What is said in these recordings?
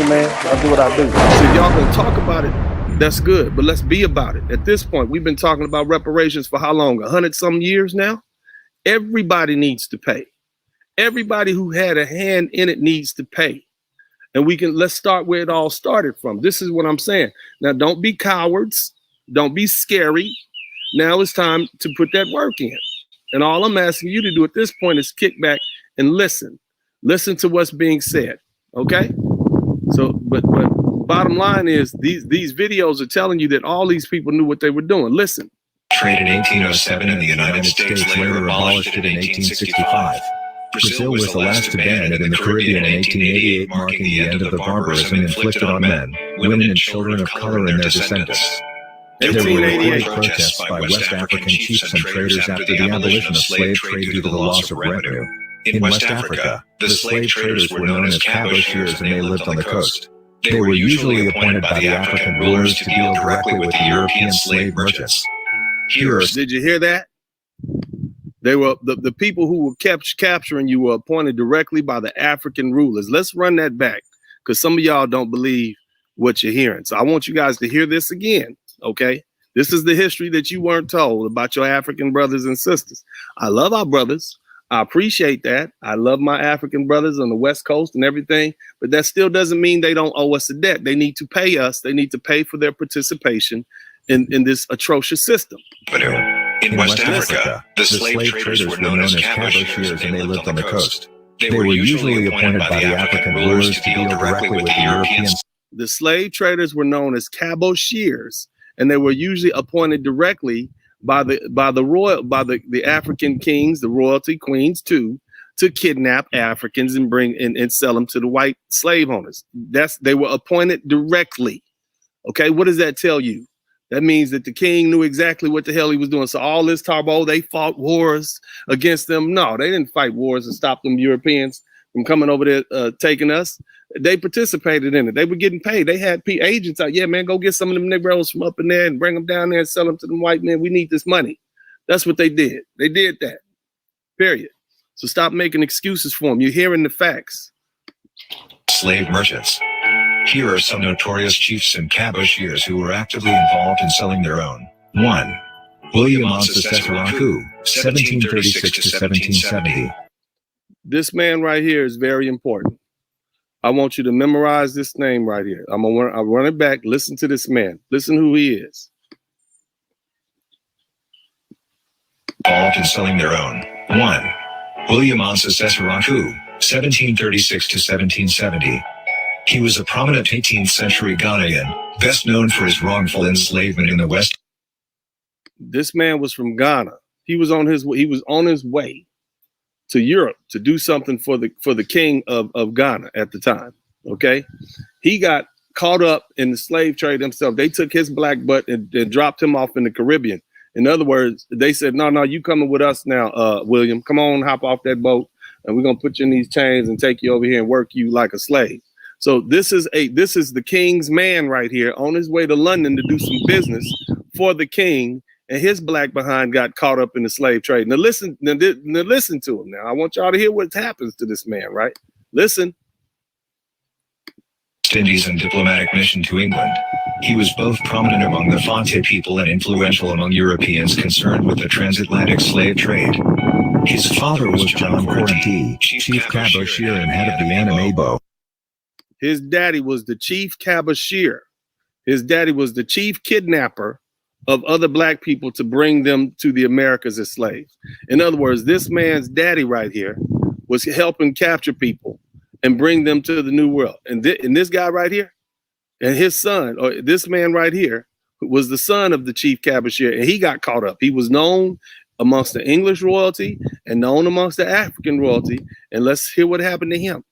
man. I'll do what I do. So y'all gonna talk about it, that's good, but let's be about it. At this point, we've been talking about reparations for how long? 100-some years now? Everybody needs to pay. Everybody who had a hand in it needs to pay. And let's start where it all started from. This is what I'm saying. Now, don't be cowards. Don't be scary. Now it's time to put that work in. And all I'm asking you to do at this point is kick back and listen. Listen to what's being said. Okay? So, but bottom line is these videos are telling you that all these people knew what they were doing. Listen. Trade in 1807 in the United States, later abolished it in 1865. Brazil was the last to ban it in the Caribbean in 1888, marking the end of the barbarism inflicted on men, women, and children of color and their descendants. There were reported protests by West African chiefs and traders after the abolition of slave trade due to the loss of revenue. In West Africa, the slave traders were known as cabochers and they lived on the coast. They were usually appointed by the African rulers to deal directly with the European slave merchants. Did you hear that? They were the people who were capturing you were appointed directly by the African rulers. Let's run that back because some of y'all don't believe what you're hearing. So I want you guys to hear this again. Okay, this is the history that you weren't told about your African brothers and sisters. I love our brothers. I appreciate that. I love my African brothers on the West Coast and everything, but that still doesn't mean they don't owe us a debt. They need to pay us. They need to pay for their participation in this atrocious system. In West Africa, the slave traders were known as cabochers and they lived on the coast. They were usually appointed by the African rulers to deal directly with the Europeans. The slave traders were known as cabochers, and they were usually appointed directly by the African kings, the royalty queens too, to kidnap Africans and and sell them to the white slave owners. They were appointed directly. Okay, what does that tell you? That means that the king knew exactly what the hell he was doing. So all this talk, they fought wars against them. No, they didn't fight wars to stop them Europeans from coming over there taking us. They participated in it. They were getting paid. They had agents out. Yeah, man, go get some of them Negroes from up in there and bring them down there and sell them to them white men. We need this money. That's what they did. They did that. Period. So stop making excuses for them. You're hearing the facts. Slave merchants. Here are some notorious chiefs and cabochers who were actively involved in selling their own. 1. William Onseseseraku, 1736 to 1770. This man right here is very important. I want you to memorize this name right here. I'll run it back. Listen to this man. Listen who he is. Involved in selling their own. 1. William Onseseseraku, 1736 to 1770. He was a prominent 18th century Ghanaian, best known for his wrongful enslavement in the West. This man was from Ghana. He was on his way to Europe to do something for the king of Ghana at the time. Okay, he got caught up in the slave trade himself. They took his black butt and dropped him off in the Caribbean. In other words, they said, no, you coming with us now, William. Come on, hop off that boat, and we're gonna put you in these chains and take you over here and work you like a slave. So this is the king's man right here on his way to London to do some business for the king, and his black behind got caught up in the slave trade. Now listen to him. Now I want y'all to hear what happens to this man, right? Listen. Indies and diplomatic mission to England. He was both prominent among the Fonte people and influential among Europeans concerned with the transatlantic slave trade. His father was John Corinthy, chief cabocher and head of the Anamabo. His daddy was the chief cabocher. His daddy was the chief kidnapper of other black people to bring them to the Americas as slaves. In other words, this man's daddy right here was helping capture people and bring them to the New World. And this guy right here, and his son, or this man right here, was the son of the chief cabocher, and he got caught up. He was known amongst the English royalty and known amongst the African royalty. And let's hear what happened to him.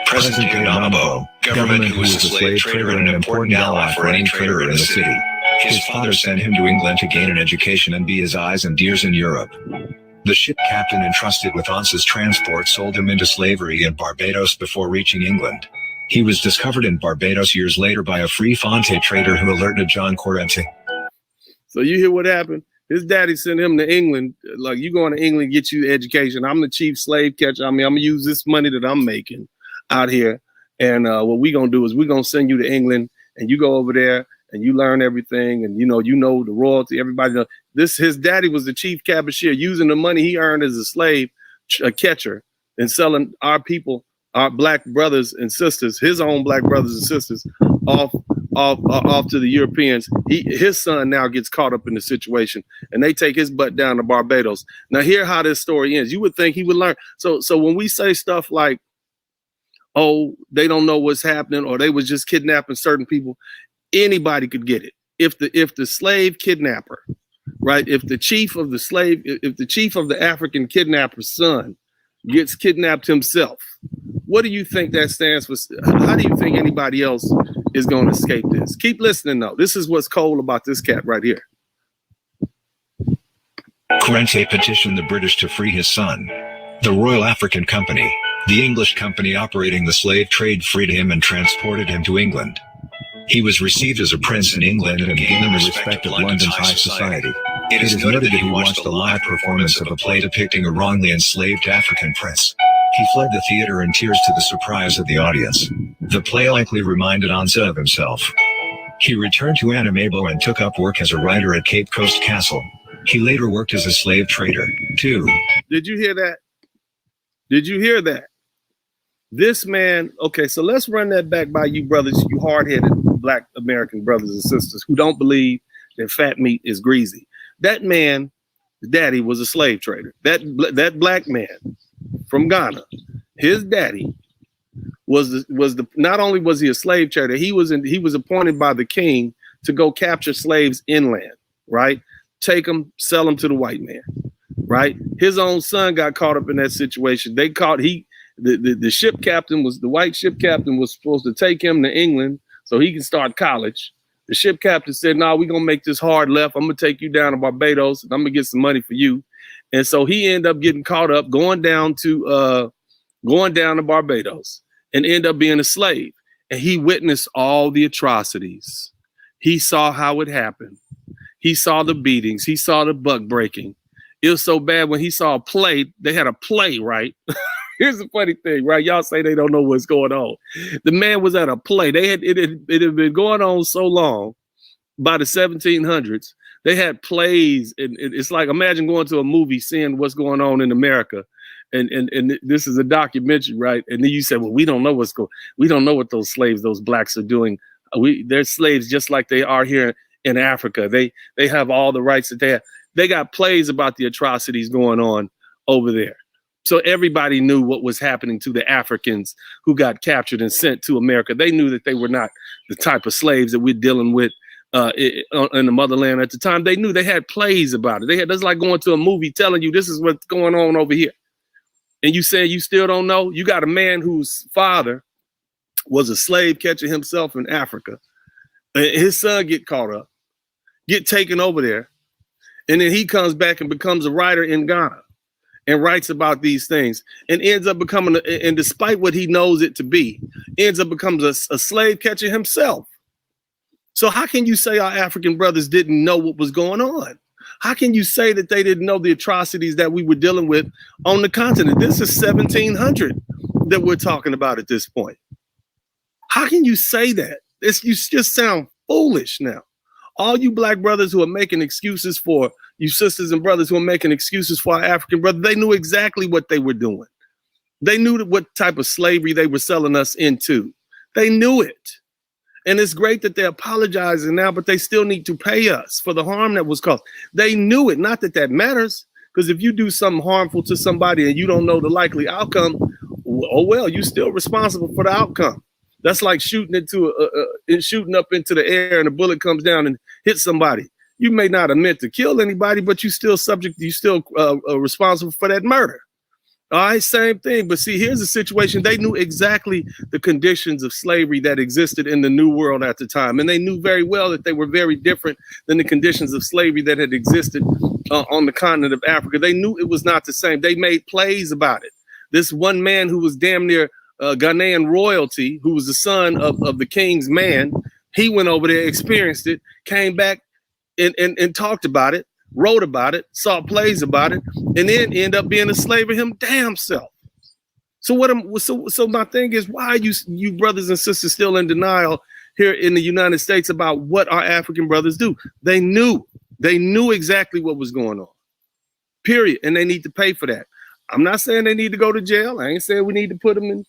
President Namabo, government who was a slave trader and an important ally for any trader in the city. His father sent him to England to gain an education and be his eyes and ears in Europe. The ship captain entrusted with Once's transport sold him into slavery in Barbados before reaching England. He was discovered in Barbados years later by a free Fonte trader who alerted John Corinthy. So you hear what happened? His daddy sent him to England. Like, you going to England, get you education. I'm the chief slave catcher. I mean, I'm going to use this money that I'm making out here And what we gonna do is we're gonna send you to England, and you go over there and you learn everything, and you know the royalty. Everybody knows this. His daddy was the chief cabochere, using the money he earned as a slave catcher and selling our people, our black brothers and sisters, his own black brothers and sisters, off to the Europeans. His son now gets caught up in the situation, and they take his butt down to Barbados. Now, hear how this story ends. You would think he would learn. So when we say stuff like, oh, they don't know what's happening, or they was just kidnapping certain people, anybody could get it. If the slave kidnapper, right? If the chief of the African kidnapper's son gets kidnapped himself, what do you think that stands for? How do you think anybody else is going to escape this? Keep listening, though. This is what's cold about this cat right here. Corrente petitioned the British to free his son. The Royal African Company, the English company operating the slave trade, freed him and transported him to England. He was received as a prince in England and gained the respect of London's high society. It is noted that he watched a live performance of a play depicting a wrongly enslaved African prince. He fled the theater in tears to the surprise of the audience. The play likely reminded Anza of himself. He returned to Anamabo and took up work as a writer at Cape Coast Castle. He later worked as a slave trader, too. Did you hear that? Did you hear that? This man, okay, so let's run that back by you brothers, you hard-headed black American brothers and sisters who don't believe that fat meat is greasy. That man, daddy, was a slave trader. That black man from Ghana, his daddy was the not only was he a slave trader, he was appointed by the king to go capture slaves inland, right? Take them, sell them to the white man, right? His own son got caught up in that situation. The ship captain the white ship captain was supposed to take him to England so he can start college. The ship captain said, "No, we're gonna make this hard left. I'm gonna take you down to Barbados and I'm gonna get some money for you." And so he ended up getting caught up, going down to Barbados, and end up being a slave. And he witnessed all the atrocities. He saw how it happened. He saw the beatings. He saw the buck breaking. It was so bad when he saw a play. They had a play, right? Here's the funny thing, right? Y'all say they don't know what's going on. The man was at a play. It had been going on so long. By the 1700s, they had plays, and it's like, imagine going to a movie, seeing what's going on in America, and this is a documentary, right? And then you say, well, we don't know we don't know what those slaves, those blacks are doing. They're slaves just like they are here in Africa. They have all the rights that they have. They got plays about the atrocities going on over there. So everybody knew what was happening to the Africans who got captured and sent to America. They knew that they were not the type of slaves that we're dealing with in the motherland at the time. They knew. They had plays about it. That's like going to a movie telling you this is what's going on over here. And you say you still don't know? You got a man whose father was a slave catcher himself in Africa. And his son get caught up, get taken over there. And then he comes back and becomes a writer in Ghana and writes about these things and ends up becoming, and despite what he knows it to be, ends up becomes a slave catcher himself. So how can you say our African brothers didn't know what was going on? How can you say that they didn't know the atrocities that we were dealing with on the continent? This is 1700 that we're talking about at this point. How can you say that? You just sound foolish now. All you black brothers who are making excuses for you sisters and brothers who are making excuses for our African brothers, they knew exactly what they were doing. They knew what type of slavery they were selling us into. They knew it. And it's great that they're apologizing now, but they still need to pay us for the harm that was caused. They knew it. Not that that matters, because if you do something harmful to somebody and you don't know the likely outcome, oh, well, you're still responsible for the outcome. That's like shooting shooting up into the air and a bullet comes down and hits somebody. You may not have meant to kill anybody, but you still responsible for that murder. All right, same thing. But see, here's the situation. They knew exactly the conditions of slavery that existed in the New World at the time. And they knew very well that they were very different than the conditions of slavery that had existed on the continent of Africa. They knew it was not the same. They made plays about it. This one man who was damn near Ghanaian royalty, who was the son of the king's man, he went over there, experienced it, came back and talked about it, wrote about it, saw plays about it, and then end up being a slave of him damn self. So my thing is, why are you brothers and sisters still in denial here in the United States about what our African brothers do? They knew exactly what was going on, period. And they need to pay for that. I'm not saying they need to go to jail. I ain't saying we need to put them in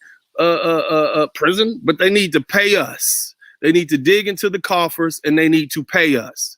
prison, but they need to pay us. They need to dig into the coffers and they need to pay us.